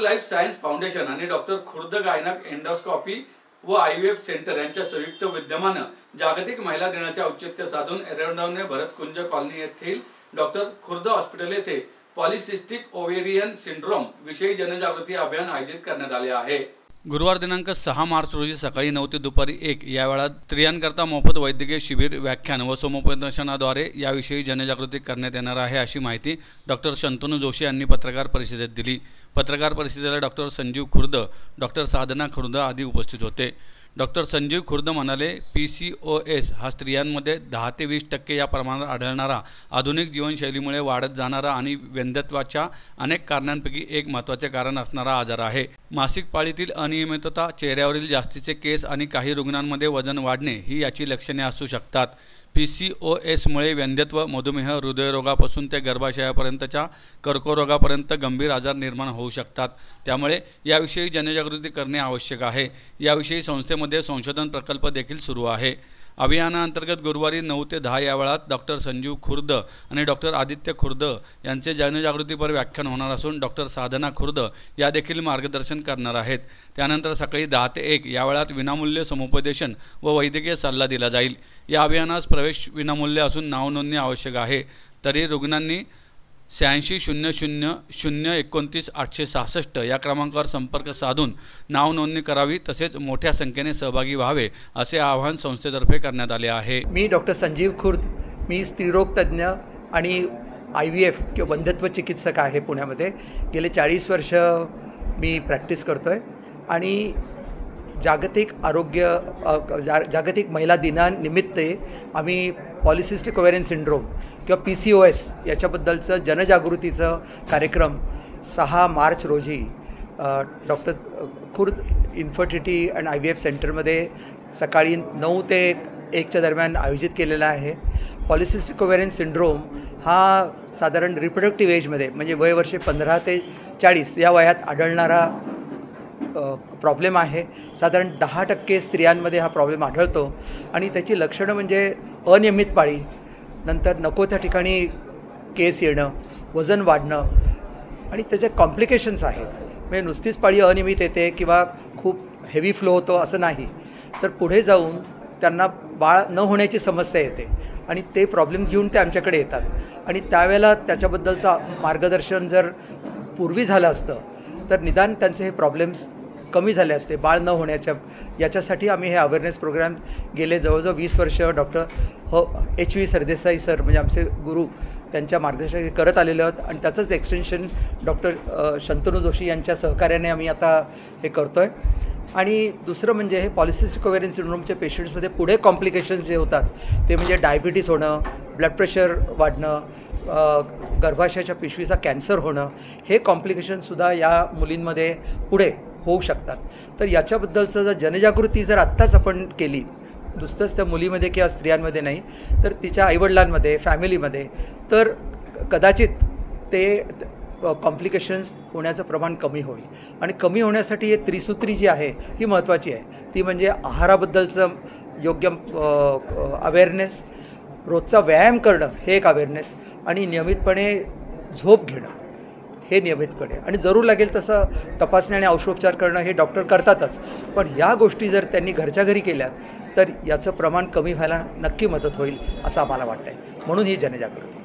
Life science foundation आणि doctor Khurd गायनक endoscopy व IVF centre यांच्या संयुक्त विद्यमाने जागतिक महिला दिनाचे औचित्य साधून एरंडवणे भरतकुंज कॉलनी येथील डॉक्टर खुर्द हॉस्पिटल येथे पॉलिसिस्टिक ओव्हेरियन सिंड्रोम विषयी जनजागृती अभियान आयोजित करण्यात आले आहे। गुरुवार दिनांक 6 मार्च रोजी सकाळी 9 ते दुपारी 1 या वेळात स्त्रियांकरता मोफत वैद्यकीय शिबिर, व्याख्यान व समुपदेशनाद्वारे याविषयी जनजागृती करण्यात येणार आहे, अशी माहिती डॉक्टर शंतनू जोशी यांनी पत्रकार परिषदेत दिली। पत्रकार परिषदेला डॉक्टर संजीव खुर्द, डॉक्टर साधना खुर्द आदी उपस्थित होते। डॉक्टर संजीव खुर्द म्हणाले, PCOS हा स्त्रियांमध्ये 10 ते 20% या प्रमाणात आढळणारा आधुनिक जीवनशैलीमुळे वाढत जाणारा आणि वंध्यत्वाच्या अनेक कारणांपैकी एक महत्त्वाचे कारण असणारा आजार आहे। मासिक पाळीतील अनियमितता, चेहऱ्यावरील जास्तीचे केस आणि काही रुग्णांमध्ये वजन वाढणे ही याची लक्षणे असू शकतात। PCOS मुळे वंध्यत्व, मधुमेह, हृदयरोगापासून ते गर्भाशयापर्यंतच्या कर्करोगापर्यंत गंभीर आजार निर्माण होऊ शकतात। त्यामुळे याविषयी जनजागृती करणे आवश्यक आहे। याविषयी संस्थेमध्ये संशोधन प्रकल्प देखील सुरू आहे। अभियानाअंतर्गत गुरुवारी 9 ते 10 या वेळात डॉक्टर संजीव खुर्द आणि डॉक्टर आदित्य खुर्द यांचे जनजागृतीपर व्याख्यान होणार असून डॉक्टर साधना खुर्द या देखील मार्गदर्शन करणार आहेत। त्यानंतर सकाळी 10 ते 1 या वेळात विनामूल्य समुपदेशन व वैद्यकीय सल्ला दिला जाईल। या अभियानास प्रवेश विनामूल्य असून नाव नोंदणी आवश्यक आहे। तरी रुग्णांनी 86000029 या क्रमांकावर संपर्क साधून नाव नोंदणी करावी, तसेच मोठ्या संख्येने सहभागी व्हावे असे आवाहन संस्थेतर्फे करण्यात आले आहे। मी डॉक्टर संजीव खुर्द, मी स्त्रीरोग तज्ञ आणि IVF किंवा वंध्यत्व चिकित्सक आहे। पुण्यामध्ये गेले 40 वर्ष मी प्रॅक्टिस करतोय आणि जागतिक महिला दिनानिमित्त आम्ही पॉलिसिस्टिक ओव्हेरियन सिंड्रोम किंवा PCOS याच्याबद्दलचं जनजागृतीचं कार्यक्रम 6 मार्च रोजी doctor Khurd infertility and IVF सेंटरमध्ये सकाळी 9 ते 1च्या दरम्यान आयोजित केलेला आहे। पॉलिसिस्टिक ओव्हेरियन सिंड्रोम हा साधारण रिप्रोडक्टिव्ह एजमध्ये म्हणजे वयवर्षे 15 ते 40 या वयात आढळणारा प्रॉब्लेम आहे। साधारण 10% स्त्रियांमध्ये हा प्रॉब्लेम आढळतो आणि त्याची लक्षणं म्हणजे अनियमित पाळी, नंतर नको त्या ठिकाणी केस येणं, वजन वाढणं आणि त्याचे कॉम्प्लिकेशन्स आहेत। म्हणजे नुसतीच पाळी अनियमित येते किंवा खूप हेवी फ्लो होतो असं नाही, तर पुढे जाऊन त्यांना बाळ न होण्याची समस्या येते आणि ते प्रॉब्लेम घेऊन ते आमच्याकडे येतात आणि त्यावेळेला त्याच्याबद्दलचं मार्गदर्शन जर पूर्वी झालं असतं तर निदान त्यांचे हे प्रॉब्लेम्स कमी झाले असते बाळ न होण्याच्या। याच्यासाठी आम्ही हे अवेअरनेस प्रोग्राम गेले जवळजवळ 20 वर्ष डॉक्टर HV सरदेसाई सर म्हणजे आमचे गुरु त्यांच्या मार्गदर्शनाखाली करत आलेले आहोत आणि त्याचंच एक्सटेन्शन डॉक्टर शंतनू जोशी यांच्या सहकार्याने आम्ही आता हे करतो आहे। आणि दुसरं म्हणजे हे पॉलिसिस्टिक ओव्हेरियन सिंड्रोमच्या पेशंट्समध्ये पुढे कॉम्प्लिकेशन्स जे होतात ते म्हणजे डायबिटीस होणं, ब्लड प्रेशर वाढणं, गर्भाशयाच्या पिशवीचा कॅन्सर होणं, हे कॉम्प्लिकेशनसुद्धा या मुलींमध्ये पुढे होऊ शकतात। तर याच्याबद्दलचं जर जनजागृती जर आत्ताच आपण केली, नुसतंच त्या मुलीमध्ये किंवा स्त्रियांमध्ये नाही तर तिच्या आईवडिलांमध्ये, फॅमिलीमध्ये, तर कदाचित ते कॉम्प्लिकेशन्स होण्याचं प्रमाण कमी होईल। आणि कमी होण्यासाठी हे त्रिसूत्री जी आहे ही महत्त्वाची आहे। ती म्हणजे आहाराबद्दलचं योग्य अवेअरनेस, रोजचा व्यायाम करणं हे एक अवेअरनेस आणि नियमितपणे झोप घेणं हे नियमितपणे आणि जरूर लागेल तसं तपासणी आणि औषधोपचार करणं हे डॉक्टर करतातच, पण या गोष्टी जर त्यांनी घरच्या घरी केल्यात तर याचं प्रमाण कमी व्हायला नक्की मदत होईल असं आम्हाला वाटतं आहे। म्हणून ही जनजागृती।